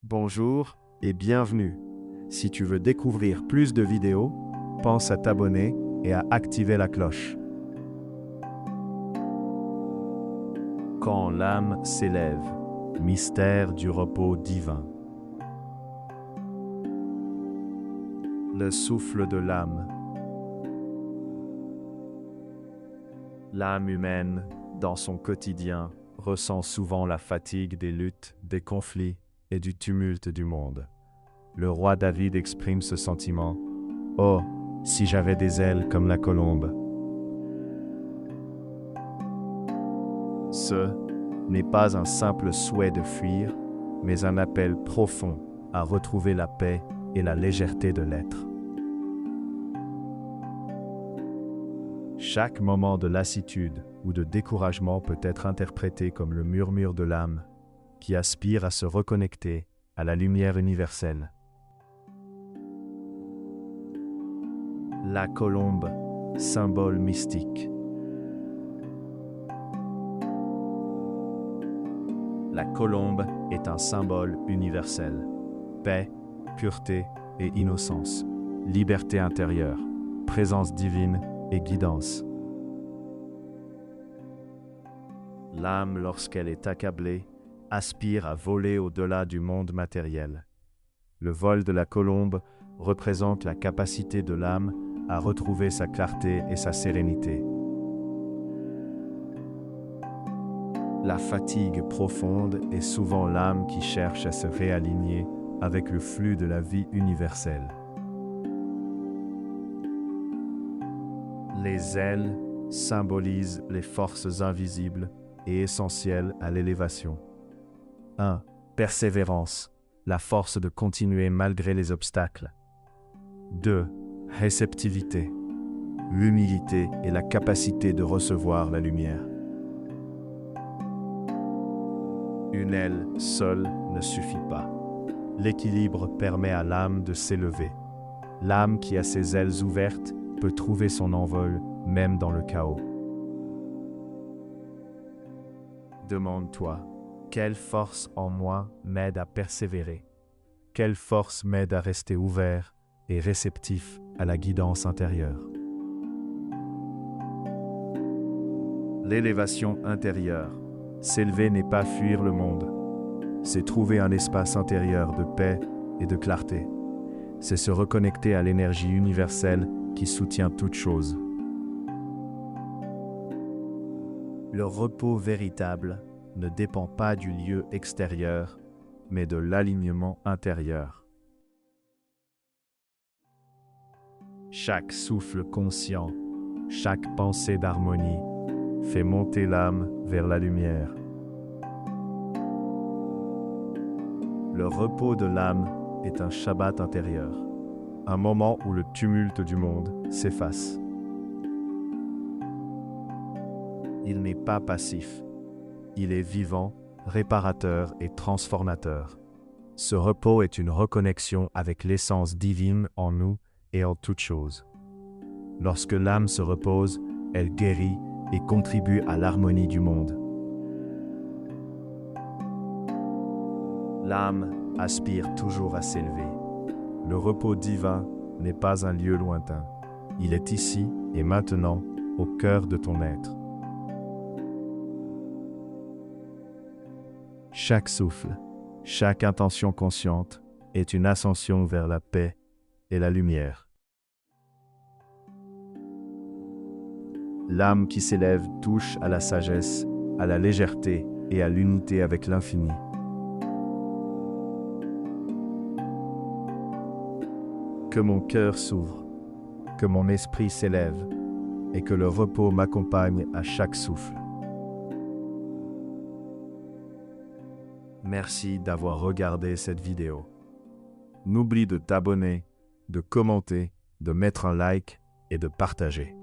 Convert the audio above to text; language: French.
Bonjour et bienvenue. Si tu veux découvrir plus de vidéos, pense à t'abonner et à activer la cloche. Quand l'âme s'élève, mystère du repos divin. Le souffle de l'âme. L'âme humaine, dans son quotidien, ressent souvent la fatigue des luttes, des conflits et du tumulte du monde. Le roi David exprime ce sentiment. « Oh, si j'avais des ailes comme la colombe !» Ce n'est pas un simple souhait de fuir, mais un appel profond à retrouver la paix et la légèreté de l'être. Chaque moment de lassitude ou de découragement peut être interprété comme le murmure de l'âme qui aspire à se reconnecter à la lumière universelle. La colombe, symbole mystique. La colombe est un symbole universel. Paix, pureté et innocence, liberté intérieure, présence divine et guidance. L'âme, lorsqu'elle est accablée, aspire à voler au-delà du monde matériel. Le vol de la colombe représente la capacité de l'âme à retrouver sa clarté et sa sérénité. La fatigue profonde est souvent l'âme qui cherche à se réaligner avec le flux de la vie universelle. Les ailes symbolisent les forces invisibles et essentielles à l'élévation. 1. Persévérance, la force de continuer malgré les obstacles. 2. Réceptivité, l'humilité et la capacité de recevoir la lumière. Une aile seule ne suffit pas. L'équilibre permet à l'âme de s'élever. L'âme qui a ses ailes ouvertes peut trouver son envol même dans le chaos. Demande-toi, quelle force en moi m'aide à persévérer? Quelle force m'aide à rester ouvert et réceptif à la guidance intérieure? L'élévation intérieure. S'élever n'est pas fuir le monde. C'est trouver un espace intérieur de paix et de clarté. C'est se reconnecter à l'énergie universelle qui soutient toute chose. Le repos véritable ne dépend pas du lieu extérieur, mais de l'alignement intérieur. Chaque souffle conscient, chaque pensée d'harmonie fait monter l'âme vers la lumière. Le repos de l'âme est un Shabbat intérieur, un moment où le tumulte du monde s'efface. Il n'est pas passif, il est vivant, réparateur et transformateur. Ce repos est une reconnexion avec l'essence divine en nous et en toutes choses. Lorsque l'âme se repose, elle guérit et contribue à l'harmonie du monde. L'âme aspire toujours à s'élever. Le repos divin n'est pas un lieu lointain. Il est ici et maintenant, au cœur de ton être. Chaque souffle, chaque intention consciente est une ascension vers la paix et la lumière. L'âme qui s'élève touche à la sagesse, à la légèreté et à l'unité avec l'infini. Que mon cœur s'ouvre, que mon esprit s'élève et que le repos m'accompagne à chaque souffle. Merci d'avoir regardé cette vidéo. N'oublie de t'abonner, de commenter, de mettre un like et de partager.